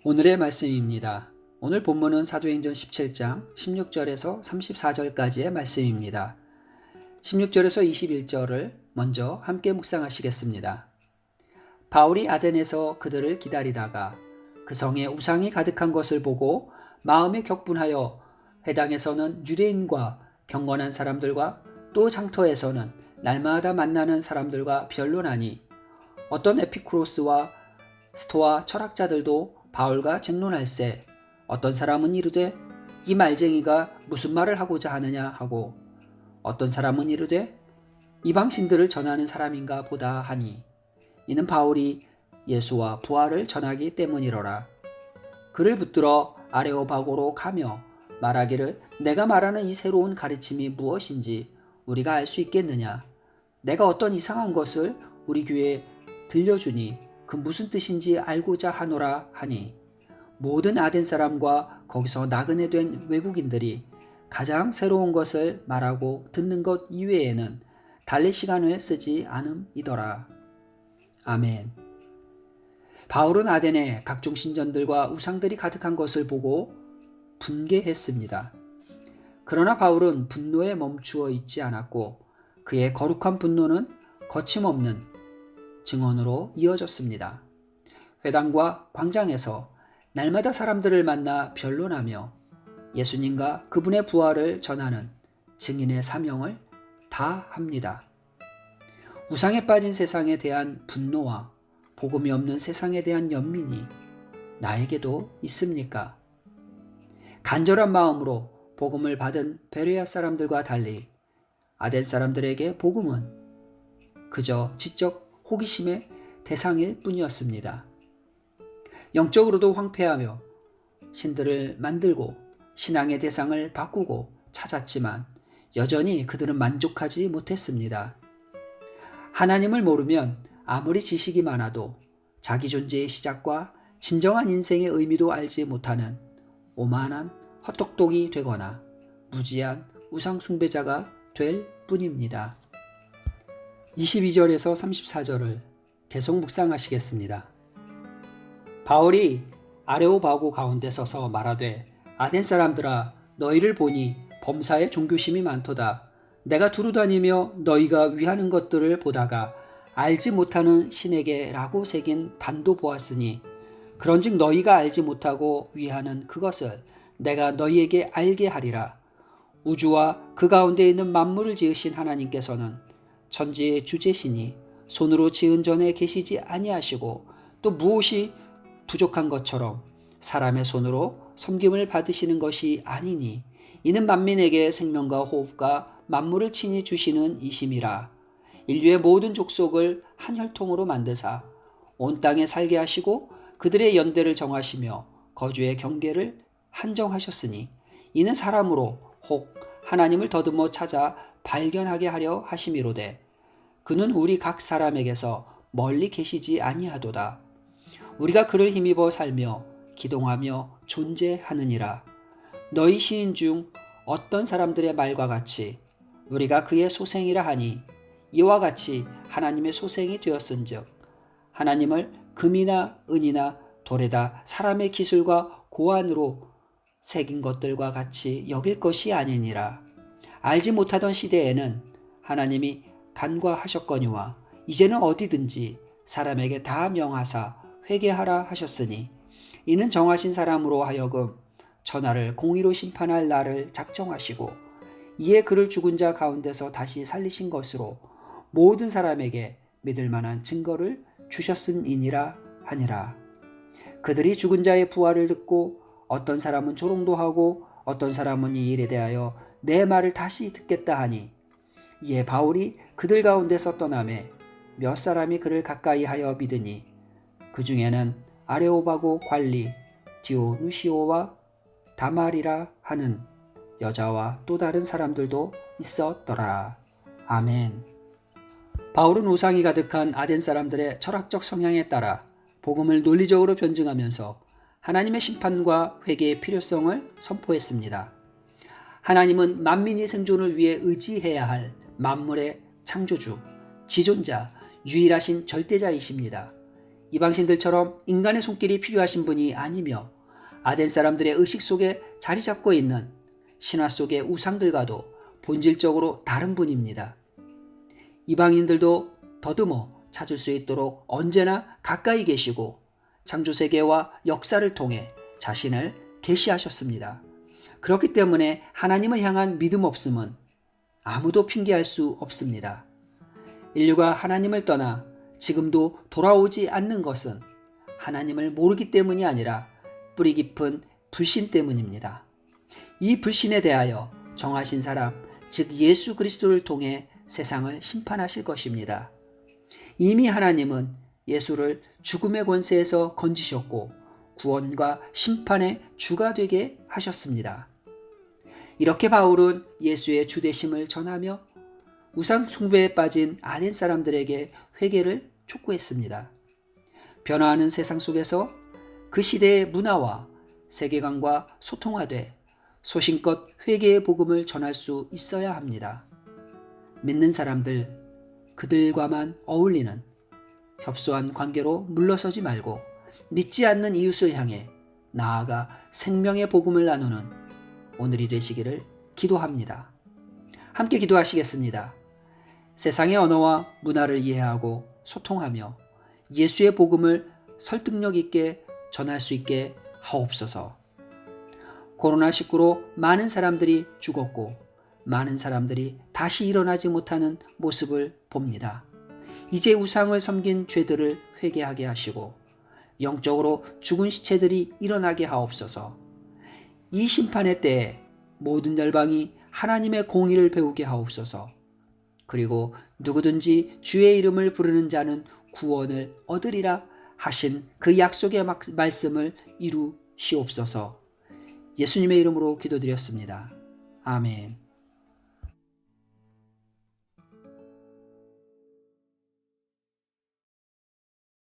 오늘의 말씀입니다. 오늘 본문은 사도행전 17장 16절에서 34절까지의 말씀입니다. 16절에서 21절을 먼저 함께 묵상하시겠습니다. 바울이 아덴에서 그들을 기다리다가 그 성에 우상이 가득한 것을 보고 마음에 격분하여 회당에서는 유대인과 경건한 사람들과 또 장터에서는 날마다 만나는 사람들과 변론하니 어떤 에피쿠로스와 스토아 철학자들도 바울과 쟁론할세 어떤 사람은 이르되 이 말쟁이가 무슨 말을 하고자 하느냐 하고 어떤 사람은 이르되 이방신들을 전하는 사람인가 보다 하니 이는 바울이 예수와 부활을 전하기 때문이로라. 그를 붙들어 아레오바고로 가며 말하기를 내가 말하는 이 새로운 가르침이 무엇인지 우리가 알 수 있겠느냐. 내가 어떤 이상한 것을 우리 교회에 들려주니 그 무슨 뜻인지 알고자 하노라 하니 모든 아덴 사람과 거기서 나그네 된 외국인들이 가장 새로운 것을 말하고 듣는 것 이외에는 달랠 시간을 쓰지 않음이더라. 아멘. 바울은 아덴에 각종 신전들과 우상들이 가득한 것을 보고 분개했습니다. 그러나 바울은 분노에 멈추어 있지 않았고 그의 거룩한 분노는 거침없는 증언으로 이어졌습니다. 회당과 광장에서 날마다 사람들을 만나 변론하며 예수님과 그분의 부활을 전하는 증인의 사명을 다합니다. 우상에 빠진 세상에 대한 분노와 복음이 없는 세상에 대한 연민이 나에게도 있습니까? 간절한 마음으로 복음을 받은 베레아 사람들과 달리 아덴 사람들에게 복음은 그저 지적 호기심의 대상일 뿐이었습니다. 영적으로도 황폐하며 신들을 만들고 신앙의 대상을 바꾸고 찾았지만 여전히 그들은 만족하지 못했습니다. 하나님을 모르면 아무리 지식이 많아도 자기 존재의 시작과 진정한 인생의 의미도 알지 못하는 오만한 헛똑똑이 되거나 무지한 우상숭배자가 될 뿐입니다. 22절에서 34절을 계속 묵상하시겠습니다. 바울이 아레오바고 가운데 서서 말하되 아덴 사람들아 너희를 보니 범사에 종교심이 많도다. 내가 두루다니며 너희가 위하는 것들을 보다가 알지 못하는 신에게 라고 새긴 단도 보았으니 그런즉 너희가 알지 못하고 위하는 그것을 내가 너희에게 알게 하리라. 우주와 그 가운데 있는 만물을 지으신 하나님께서는 천지의 주제시니 손으로 지은 전에 계시지 아니하시고 또 무엇이 부족한 것처럼 사람의 손으로 섬김을 받으시는 것이 아니니 이는 만민에게 생명과 호흡과 만물을 친히 주시는 이심이라. 인류의 모든 족속을 한 혈통으로 만드사 온 땅에 살게 하시고 그들의 연대를 정하시며 거주의 경계를 한정하셨으니 이는 사람으로 혹 하나님을 더듬어 찾아 발견하게 하려 하심이로되 그는 우리 각 사람에게서 멀리 계시지 아니하도다. 우리가 그를 힘입어 살며 기동하며 존재하느니라. 너희 시인 중 어떤 사람들의 말과 같이 우리가 그의 소생이라 하니 이와 같이 하나님의 소생이 되었은즉 하나님을 금이나 은이나 돌에다 사람의 기술과 고안으로 새긴 것들과 같이 여길 것이 아니니라. 알지 못하던 시대에는 하나님이 간과하셨거니와 이제는 어디든지 사람에게 다 명하사 회개하라 하셨으니 이는 정하신 사람으로 하여금 천하를 공의로 심판할 날을 작정하시고 이에 그를 죽은 자 가운데서 다시 살리신 것으로 모든 사람에게 믿을 만한 증거를 주셨음이니라 하니라. 그들이 죽은 자의 부활을 듣고 어떤 사람은 조롱도 하고 어떤 사람은 이 일에 대하여 내 말을 다시 듣겠다 하니 이에 바울이 그들 가운데서 떠나매 몇 사람이 그를 가까이 하여 믿으니 그 중에는 아레오바고 관리 디오누시오와 다말이라 하는 여자와 또 다른 사람들도 있었더라. 아멘. 바울은 우상이 가득한 아덴 사람들의 철학적 성향에 따라 복음을 논리적으로 변증하면서 하나님의 심판과 회개의 필요성을 선포했습니다. 하나님은 만민이 생존을 위해 의지해야 할 만물의 창조주, 지존자, 유일하신 절대자이십니다. 이방신들처럼 인간의 손길이 필요하신 분이 아니며 아덴 사람들의 의식 속에 자리 잡고 있는 신화 속의 우상들과도 본질적으로 다른 분입니다. 이방인들도 더듬어 찾을 수 있도록 언제나 가까이 계시고 창조세계와 역사를 통해 자신을 계시하셨습니다. 그렇기 때문에 하나님을 향한 믿음 없음은 아무도 핑계할 수 없습니다. 인류가 하나님을 떠나 지금도 돌아오지 않는 것은 하나님을 모르기 때문이 아니라 뿌리 깊은 불신 때문입니다. 이 불신에 대하여 정하신 사람, 즉 예수 그리스도를 통해 세상을 심판하실 것입니다. 이미 하나님은 예수를 죽음의 권세에서 건지셨고 구원과 심판의 주가 되게 하셨습니다. 이렇게 바울은 예수의 주되심을 전하며 우상 숭배에 빠진 아덴 사람들에게 회개를 촉구했습니다. 변화하는 세상 속에서 그 시대의 문화와 세계관과 소통하되 소신껏 회개의 복음을 전할 수 있어야 합니다. 믿는 사람들, 그들과만 어울리는 협소한 관계로 물러서지 말고 믿지 않는 이웃을 향해 나아가 생명의 복음을 나누는 오늘이 되시기를 기도합니다. 함께 기도하시겠습니다. 세상의 언어와 문화를 이해하고 소통하며 예수의 복음을 설득력 있게 전할 수 있게 하옵소서. 코로나19로 많은 사람들이 죽었고 많은 사람들이 다시 일어나지 못하는 모습을 봅니다. 이제 우상을 섬긴 죄들을 회개하게 하시고 영적으로 죽은 시체들이 일어나게 하옵소서. 이 심판의 때에 모든 열방이 하나님의 공의를 배우게 하옵소서. 그리고 누구든지 주의 이름을 부르는 자는 구원을 얻으리라 하신 그 약속의 말씀을 이루시옵소서. 예수님의 이름으로 기도드렸습니다. 아멘.